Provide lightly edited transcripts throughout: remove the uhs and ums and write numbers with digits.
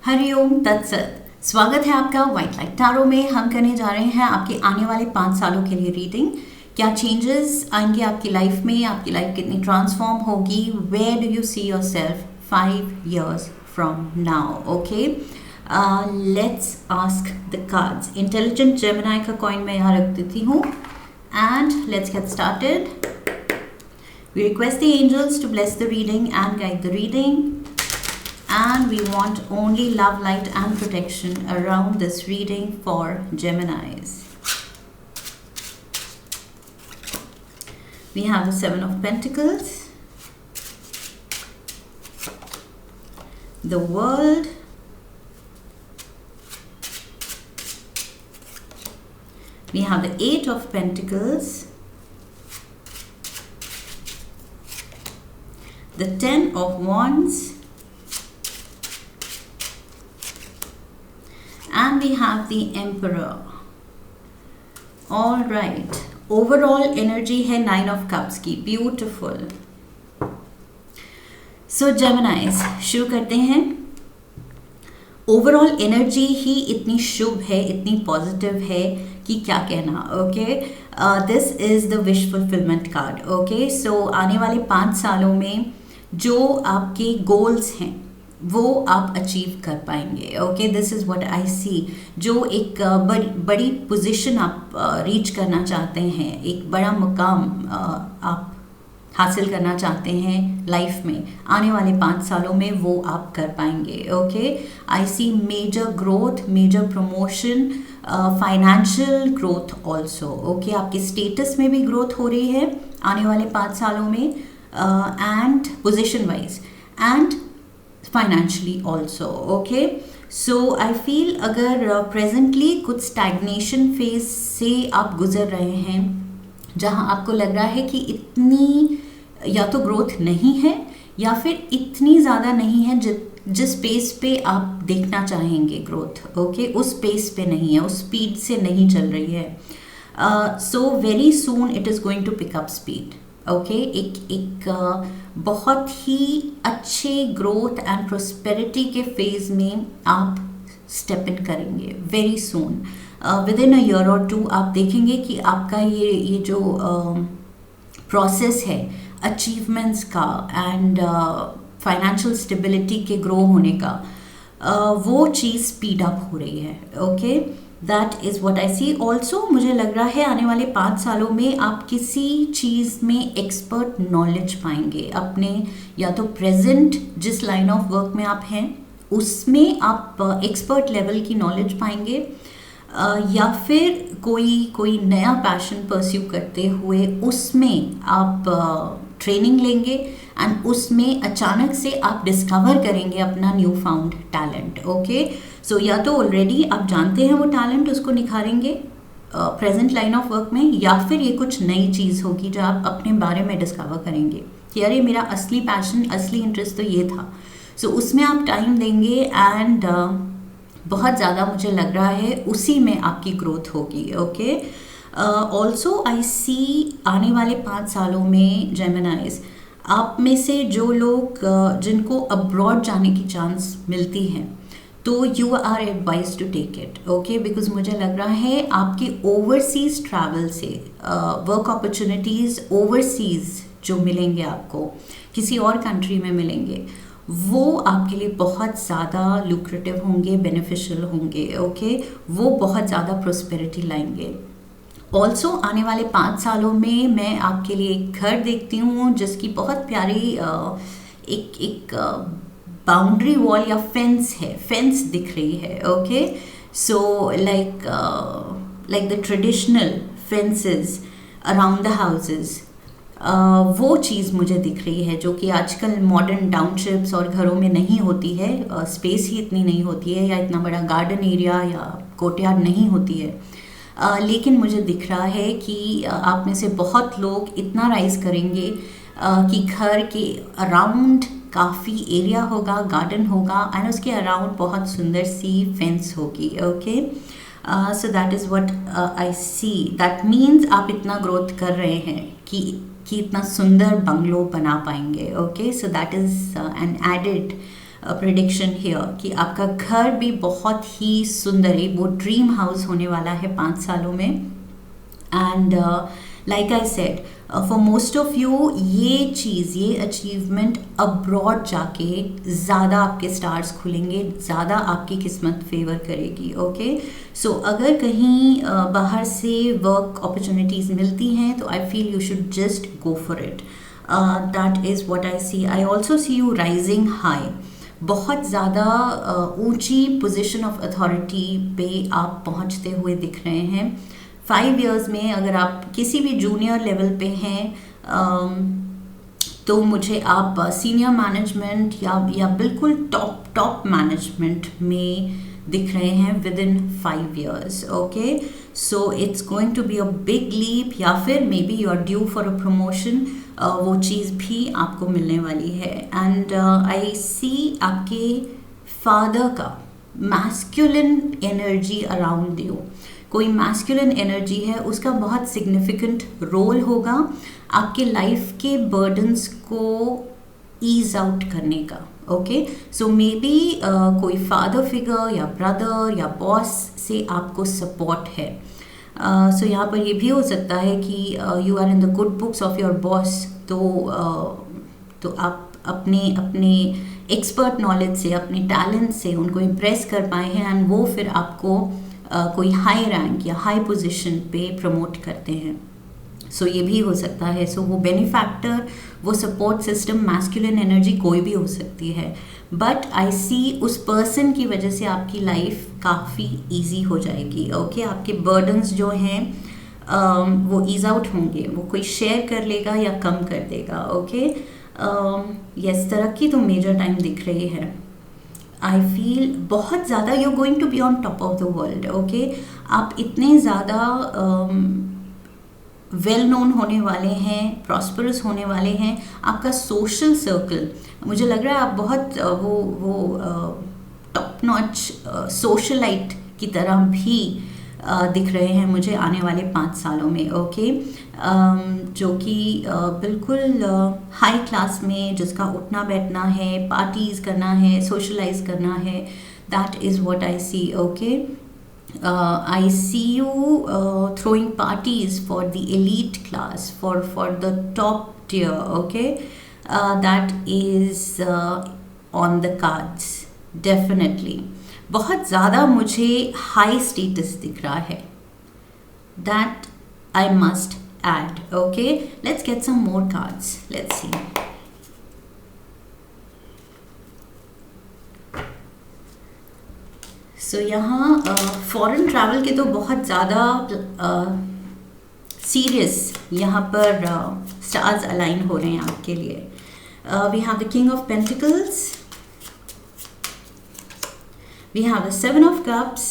हरिओम तत्सत। स्वागत है आपका व्हाइट लाइट टैरो में। हम करने जा रहे हैं आपके आने वाले 5 सालों के लिए रीडिंग। क्या चेंजेस आएंगे आपकी लाइफ में, आपकी लाइफ कितनी ट्रांसफॉर्म होगी, where do you see yourself 5 years from now. Okay, let's ask the cards. Intelligent Gemini का कॉइन मैं यहाँ रख देती हूँ and let's get started. We request the angels to bless the reading and guide the reading. And we want only love, light and protection around this reading for Geminis. We have the Seven of Pentacles, the World, we have the Eight of Pentacles, the Ten of Wands, and we have the Emperor. All right, overall energy है Nine of Cups की, beautiful. So Geminis, शुरू करते हैं। Overall energy ही इतनी शुभ है, इतनी positive है कि क्या कहना। Okay, this is the wish fulfilment card. Okay, so आने वाले 5 सालों में जो आपके गोल्स हैं वो आप अचीव कर पाएंगे। Okay, this is what I see. जो एक बड़ी पोजीशन आप रीच करना चाहते हैं, एक बड़ा मुकाम आप हासिल करना चाहते हैं लाइफ में, आने वाले 5 सालों में वो आप कर पाएंगे। Okay, I see major growth, major promotion, financial growth also. Okay, आपके स्टेटस में भी ग्रोथ हो रही है आने वाले 5 सालों में, and position wise and financially also. Okay, so I feel अगर presently कुछ stagnation phase से आप गुजर रहे हैं, जहां आपको लग रहा है कि इतनी या तो ग्रोथ नहीं है या फिर इतनी ज़्यादा नहीं है जिस पेस पे आप देखना चाहेंगे ग्रोथ। ओके, उस पेस पे नहीं है, उस स्पीड से नहीं चल रही है। So very soon it is going to pick up speed. Okay, एक बहुत ही अच्छे ग्रोथ एंड प्रोस्पेरिटी के फेज में आप स्टेप इन करेंगे very soon. Within a year और 2 आप देखेंगे कि आपका ये जो प्रोसेस है अचीवमेंट्स का एंड फाइनेंशियल स्टेबिलिटी के ग्रो होने का, वो चीज़ स्पीड अप हो रही है। Okay, that is what I see. Also मुझे लग रहा है आने वाले 5 सालों में आप किसी चीज़ में एक्सपर्ट नॉलेज पाएंगे। अपने या तो प्रेजेंट जिस लाइन ऑफ वर्क में आप हैं उसमें आप एक्सपर्ट लेवल की नॉलेज पाएंगे, या फिर कोई नया पैशन परस्यू करते हुए उसमें आप ट्रेनिंग लेंगे एंड उसमें अचानक से आप डिस्कवर करेंगे अपना न्यू फाउंड टैलेंट। ओके, सो या तो ऑलरेडी आप जानते हैं वो टैलेंट, उसको निखारेंगे प्रेजेंट लाइन ऑफ वर्क में, या फिर ये कुछ नई चीज़ होगी जो आप अपने बारे में डिस्कवर करेंगे कि अरे मेरा असली पैशन, असली इंटरेस्ट तो ये था। सो उसमें आप टाइम देंगे एंड बहुत ज़्यादा मुझे लग रहा है उसी में आपकी ग्रोथ होगी। ओके, ऑल्सो आई सी आने वाले 5 सालों में जेमिनाइज, आप में से जो लोग जिनको अब्रॉड जाने की चांस मिलती है तो you are advise to take it. Okay, because मुझे लग रहा है आपके ओवरसीज ट्रैवल से वर्क अपॉर्चुनिटीज़ ओवरसीज जो मिलेंगे आपको, किसी और कंट्री में मिलेंगे, वो आपके लिए बहुत ज़्यादा लुक्रेटिव होंगे, बेनिफिशियल होंगे। ओके, वो बहुत ज़्यादा प्रोस्पेरिटी लाएंगे। ऑल्सो आने वाले 5 सालों में मैं आपके लिए एक घर देखती हूँ जिसकी बहुत प्यारी एक बाउंड्री वॉल या फेंस दिख रही है। Okay, so like the traditional fences around the houses, वो चीज़ मुझे दिख रही है जो कि आजकल मॉडर्न टाउनशिप्स और घरों में नहीं होती है। स्पेस ही इतनी नहीं होती है, या इतना बड़ा गार्डन एरिया या कोर्टयार्ड नहीं होती है। लेकिन मुझे दिख रहा है कि आप में से बहुत लोग इतना राइज करेंगे कि घर के अराउंड काफ़ी एरिया होगा, गार्डन होगा एंड उसके अराउंड बहुत सुंदर सी फेंस होगी। Okay, so that is what I see. That means आप इतना ग्रोथ कर रहे हैं कि इतना सुंदर बंगलो बना पाएंगे। Okay, so that is an added prediction here कि आपका घर भी बहुत ही सुंदर है, वो ड्रीम हाउस होने वाला है 5 सालों में। And like I said, for most of you ये चीज़, ये अचीवमेंट अब्रॉड जाके ज़्यादा आपके स्टार्स खुलेंगे, ज़्यादा आपकी किस्मत फेवर करेगी। ओके, सो अगर कहीं बाहर से वर्क अपॉर्चुनिटीज़ मिलती हैं तो I feel you should just go for it. That is what I see. I also see you rising high, बहुत ज़्यादा ऊंची पोजीशन ऑफ अथॉरिटी पे आप पहुंचते हुए दिख रहे हैं। 5 years में अगर आप किसी भी जूनियर लेवल पे हैं तो मुझे आप सीनियर मैनेजमेंट या बिल्कुल टॉप मैनेजमेंट में दिख रहे हैं with in 5 years। Okay, so it's going to be a big leap, या फिर may be you are due for a promotion, वो चीज़ भी आपको मिलने वाली है। एंड आई सी आपके फादर का मैस्कुलिन एनर्जी अराउंड यू, कोई मैस्कुलिन एनर्जी है, उसका बहुत सिग्निफिकेंट रोल होगा आपके लाइफ के बर्डन्स को ईज आउट करने का। ओके, सो मे बी कोई फादर फिगर या ब्रदर या बॉस से आपको सपोर्ट है। सो यहाँ पर ये भी हो सकता है कि you are in the good books of your boss, तो आप अपने एक्सपर्ट नॉलेज से, अपने टैलेंट से उनको इम्प्रेस कर पाए हैं एंड वो फिर आपको कोई हाई रैंक या हाई पोजीशन पे प्रमोट करते हैं। सो ये भी हो सकता है। सो वो बेनिफैक्टर, वो सपोर्ट सिस्टम, मैस्कुलिन एनर्जी कोई भी हो सकती है, बट आई सी उस पर्सन की वजह से आपकी लाइफ काफ़ी ईजी हो जाएगी। ओके, आपके बर्डन्स जो हैं वो ईज आउट होंगे, वो कोई शेयर कर लेगा या कम कर देगा। ओके, यस, तरक्की तो मेजर टाइम दिख रही है। आई फील बहुत ज़्यादा you going to be on top of the world. Okay, आप इतने ज़्यादा वेल नोन होने वाले हैं, प्रॉस्परस होने वाले हैं। आपका सोशल सर्कल, मुझे लग रहा है आप बहुत वो टॉप नॉच सोशलाइट की तरह भी दिख रहे हैं मुझे आने वाले 5 सालों में। ओके, जो कि बिल्कुल हाई क्लास में, जिसका उठना बैठना है, पार्टीज़ करना है, सोशलाइज करना है, that is what I see. Okay, I see you throwing parties for the elite class, for the top tier. Okay, that is on the cards definitely. बहुत ज़्यादा मुझे हाई स्टेटस दिख रहा है, that I must add. Okay, let's get some more cards. Let's see. सो यहाँ foreign travel के तो बहुत ज़्यादा सीरियस यहाँ पर स्टार्स अलाइन हो रहे हैं आपके लिए। We have the king of pentacles, we have the 7 of cups,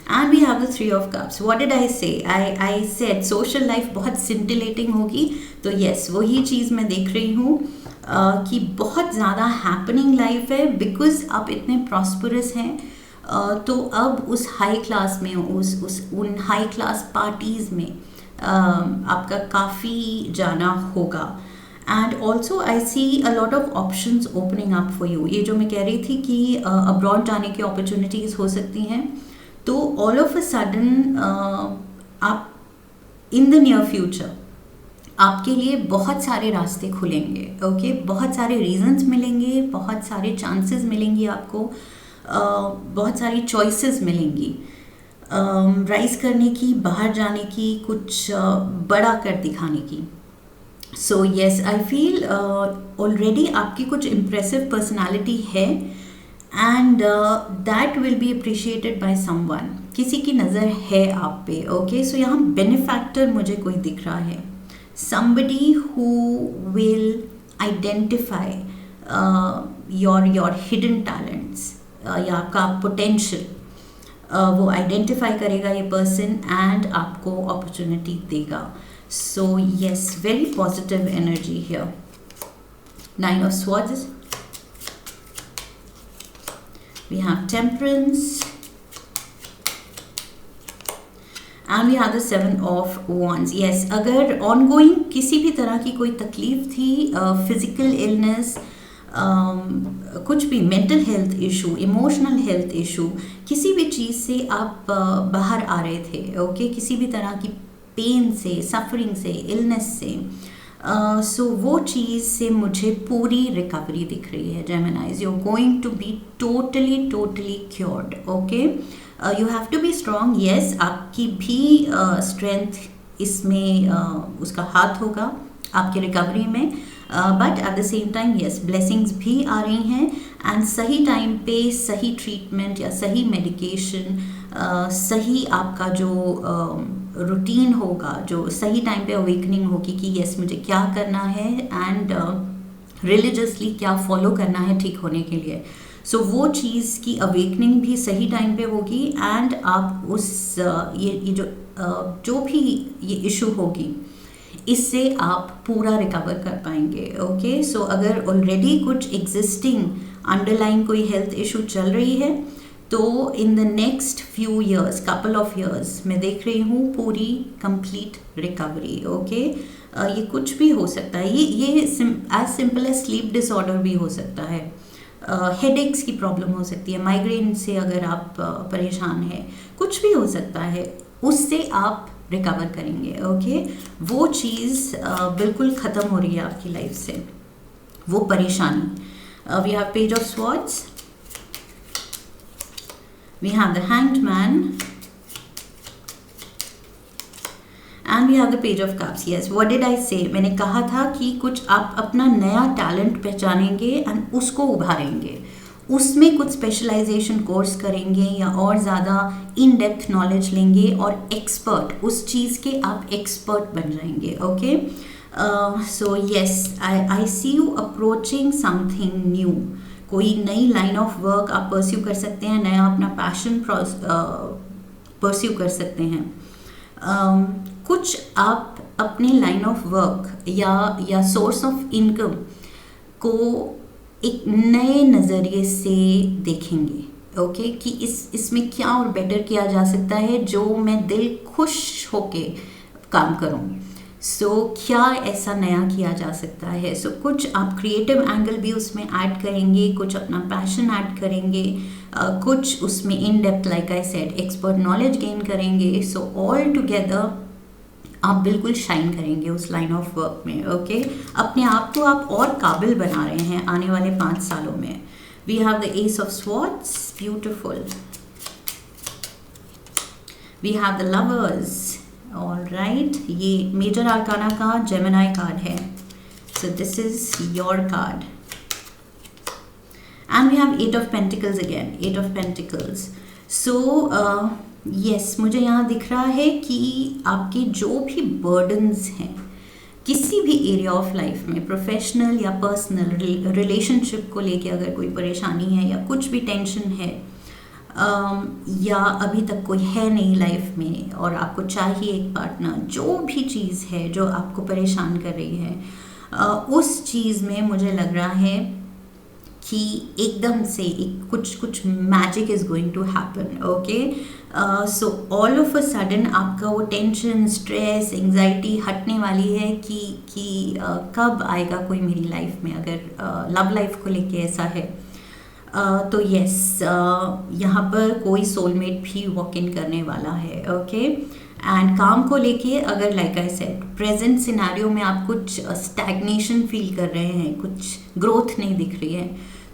and we have the 3 of cups. What did I say? I said social life बहुत scintillating होगी, तो yes, वही चीज़ मैं देख रही हूँ कि बहुत ज़्यादा हैपनिंग लाइफ है, बिकॉज आप इतने प्रॉस्परस हैं। तो अब उस हाई क्लास में, उन हाई क्लास पार्टीज़ में आपका काफ़ी जाना होगा। And also I see a lot of options opening up for you. ये जो मैं कह रही थी कि अब्रॉड जाने की अपॉर्चुनिटीज़ हो सकती हैं, तो ऑल ऑफ अ सडन आप इन द नियर फ्यूचर आपके लिए बहुत सारे रास्ते खुलेंगे। ओके, बहुत सारे रीजंस मिलेंगे, बहुत सारे चांसेस मिलेंगी आपको, बहुत सारी चॉइसेस मिलेंगी राइज करने की, बाहर जाने की, कुछ बड़ा कर दिखाने की। So yes, I feel already आपकी कुछ इम्प्रेसिव पर्सनालिटी है and that will be appreciated by someone. किसी की नज़र है आप पे। ओके, सो यहाँ बेनिफैक्टर मुझे कोई दिख रहा है, somebody who will identify your hidden talents या आपका potential, वो identify करेगा ये person and आपको opportunity देगा। So yes, very positive energy here. 9 of Swords, we have Temperance, and we have the 7 of wands. Yes, अगर ऑनगोइंग किसी भी तरह की कोई तकलीफ थी, फिजिकल इलनेस, कुछ भी mental health issue, emotional health issue, किसी भी चीज़ से आप बाहर आ रहे थे, ओके, किसी भी तरह की पेन से, सफरिंग से, इलनेस से, सो वो चीज़ से मुझे पूरी रिकवरी दिख रही है Geminis. You are going to be totally cured. Okay, you have to be strong. Yes, आपकी भी स्ट्रेंथ इसमें उसका हाथ होगा आपकी रिकवरी में, but at the same time yes, blessings भी आ रही हैं. एंड सही टाइम पे सही ट्रीटमेंट या सही मेडिकेशन, सही आपका जो रूटीन होगा, जो सही टाइम पे अवेकनिंग होगी कि यस मुझे क्या करना है एंड रिलीजियसली क्या फॉलो करना है ठीक होने के लिए. सो वो चीज़ की अवेकनिंग भी सही टाइम पे होगी एंड आप उस ये जो भी ये इशू होगी इससे आप पूरा रिकवर कर पाएंगे. ओके, सो अगर ऑलरेडी कुछ एग्जिस्टिंग अंडरलाइन कोई हेल्थ इशू चल रही है तो in the next few years, couple of years, मैं देख रही हूँ पूरी कंप्लीट रिकवरी. ओके, ये कुछ भी हो सकता है, ये as simple as sleep disorder भी हो सकता है, हेडेक्स की प्रॉब्लम हो सकती है, माइग्रेन से अगर आप परेशान हैं, कुछ भी हो सकता है, उससे आप रिकवर करेंगे. ओके, वो चीज़ बिल्कुल ख़त्म हो रही है आपकी लाइफ से, वो परेशानी. We have page of swords, we have the hanged man and we have the page of cups. Yes, what did I say? मैंने कहा था कि कुछ आप अपना नया टैलेंट पहचानेंगे एंड उसको उभारेंगे, उसमें कुछ स्पेशलाइजेशन कोर्स करेंगे या और ज़्यादा इन डेप्थ नॉलेज लेंगे और एक्सपर्ट, उस चीज़ के आप एक्सपर्ट बन जाएंगे. Okay, so yes, I see you approaching something new. कोई नई लाइन ऑफ वर्क आप परस्यू कर सकते हैं, नया अपना पैशन परस्यू कर सकते हैं. कुछ आप अपने लाइन ऑफ वर्क या सोर्स ऑफ इनकम को एक नए नज़रिए से देखेंगे. ओके, कि इसमें क्या और बेटर किया जा सकता है जो मैं दिल खुश होके काम करूं. सो क्या ऐसा नया किया जा सकता है. सो कुछ आप क्रिएटिव एंगल भी उसमें ऐड करेंगे, कुछ अपना पैशन ऐड करेंगे, कुछ उसमें in depth like I said expert knowledge gain करेंगे. सो ऑल टुगेदर आप बिल्कुल शाइन करेंगे उस लाइन ऑफ वर्क में. ओके, अपने आप को आप और काबिल बना रहे हैं आने वाले 5 सालों में. We have the ace of swords, beautiful. We have the lovers. All right, ये मेजर आर्काना का जेमिनाई कार्ड है. So this is your card and we have 8 of pentacles again, 8 of pentacles. So yes, मुझे यहाँ दिख रहा है कि आपके जो भी बर्डन्स हैं किसी भी एरिया ऑफ लाइफ में, प्रोफेशनल या पर्सनल, रिलेशनशिप को लेके अगर कोई परेशानी है या कुछ भी टेंशन है, या अभी तक कोई है नहीं लाइफ में और आपको चाहिए एक पार्टनर, जो भी चीज़ है जो आपको परेशान कर रही है, उस चीज़ में मुझे लग रहा है कि एकदम से एक कुछ magic is going to happen. Okay, so all of a sudden आपका वो टेंशन, स्ट्रेस, एंजाइटी हटने वाली है कि कब आएगा कोई मेरी लाइफ में. अगर लव लाइफ को लेके ऐसा है तो यस, यहाँ पर कोई सोलमेट भी वॉक इन करने वाला है. ओके, एंड काम को लेके अगर like I said present scenario में आप कुछ स्टैग्नेशन फील कर रहे हैं, कुछ ग्रोथ नहीं दिख रही है,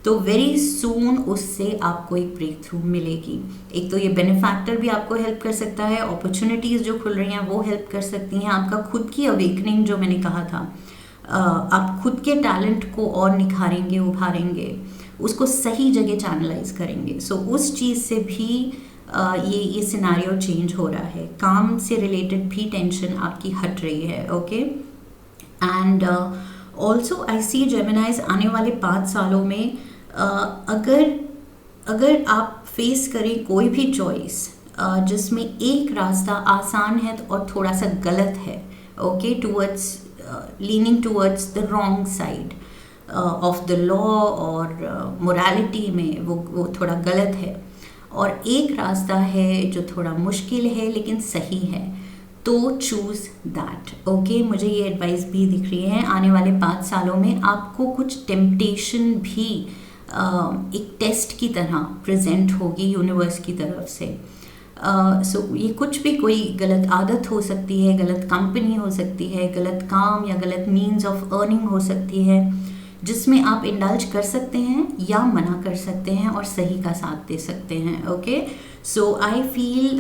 तो वेरी सून उससे आपको एक ब्रेक थ्रू मिलेगी. एक तो ये बेनिफैक्टर भी आपको हेल्प कर सकता है, अपॉर्चुनिटीज़ जो खुल रही हैं वो हेल्प कर सकती हैं, आपका खुद की अवेकनिंग जो मैंने कहा था, आप खुद के टैलेंट को और निखारेंगे, उभारेंगे, उसको सही जगह चैनलाइज करेंगे. सो उस चीज़ से भी ये सिनेरियो चेंज हो रहा है. काम से रिलेटेड भी टेंशन आपकी हट रही है. Okay, and also I see Geminis आने वाले 5 सालों में अगर आप फेस करें कोई भी चॉइस जिसमें एक रास्ता आसान है और थोड़ा सा गलत है, okay, towards leaning towards the wrong side of the law और मोरालिटी में वो थोड़ा गलत है, और एक रास्ता है जो थोड़ा मुश्किल है लेकिन सही है, तो चूज़ दैट। ओके, मुझे ये एडवाइस भी दिख रही है आने वाले 5 सालों में आपको कुछ टेम्पटेशन भी एक टेस्ट की तरह प्रेजेंट होगी यूनिवर्स की तरफ से। सो ये कुछ भी, कोई गलत आदत हो सकती है, गलत कंपनी हो सकती है, गलत काम या गलत मीन्स ऑफ अर्निंग हो सकती है, जिसमें आप इंडल्ज कर सकते हैं या मना कर सकते हैं और सही का साथ दे सकते हैं। ओके, सो आई फील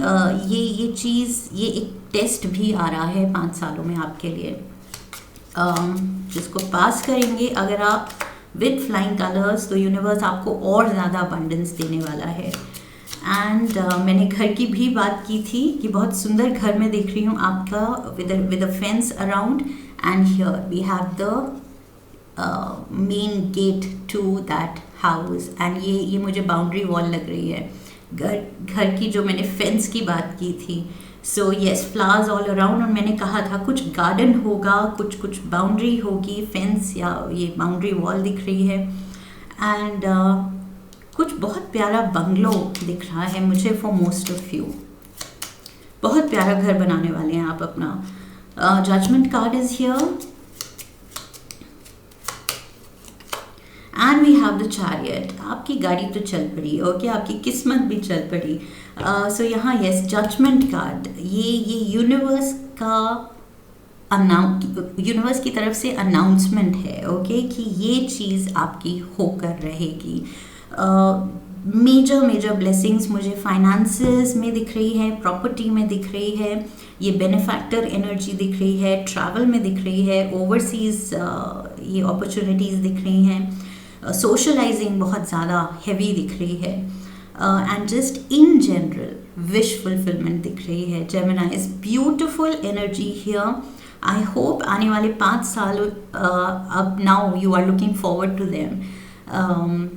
ये चीज़, ये एक टेस्ट भी आ रहा है 5 सालों में आपके लिए, जिसको पास करेंगे अगर आप विद फ्लाइंग कलर्स, तो यूनिवर्स आपको और ज़्यादा अबंडेंस देने वाला है। एंड मैंने घर की भी बात की थी कि बहुत सुंदर घर में देख रही हूँ आपका, with a fence around, and here we have the main gate to that house, एंड ये मुझे बाउंड्री वॉल लग रही है घर की, जो मैंने फेंस की बात की थी। So yes, flowers all around, और मैंने कहा था कुछ गार्डन होगा, कुछ बाउंड्री होगी, फेंस या ये बाउंड्री वॉल दिख रही है। एंड कुछ बहुत प्यारा बंगलो दिख रहा है मुझे फॉर मोस्ट ऑफ यू। बहुत प्यारा घर बनाने वाले हैं आप अपना। Judgment card is here and we have the chariot. आपकी गाड़ी तो चल पड़ी, ओके, आपकी किस्मत भी चल पड़ी। सो यहाँ यस, जजमेंट कार्ड, ये यूनिवर्स का यूनिवर्स की तरफ से अनाउंसमेंट है, ओके, कि ये चीज़ आपकी होकर रहेगी। मेजर ब्लेसिंग्स मुझे फाइनेंसेस में दिख रही है, प्रॉपर्टी में दिख रही है, ये बेनिफैक्टर एनर्जी दिख रही है, ट्रैवल में दिख रही है, ओवरसीज ये अपॉर्चुनिटीज़ दिख रही हैं, सोशलाइजिंग बहुत ज़्यादा हैवी दिख रही है, and just in general wish fulfilment दिख रही है। Geminis, beautiful energy here. I hope आने वाले 5 साल अब now you are looking forward to them.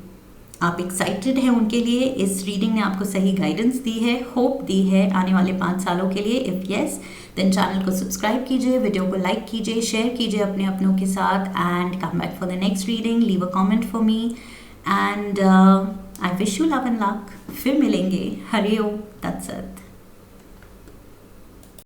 आप एक्साइटेड हैं उनके लिए। इस रीडिंग ने आपको सही गाइडेंस दी है, होप दी है आने वाले 5 सालों के लिए। इफ़ येस, देन चैनल को सब्सक्राइब कीजिए, वीडियो को लाइक कीजिए, शेयर कीजिए अपने अपनों के साथ, and come back for the next reading. Leave a comment for me, and I wish you love and luck. फिर मिलेंगे। हरि ओम तत्सत।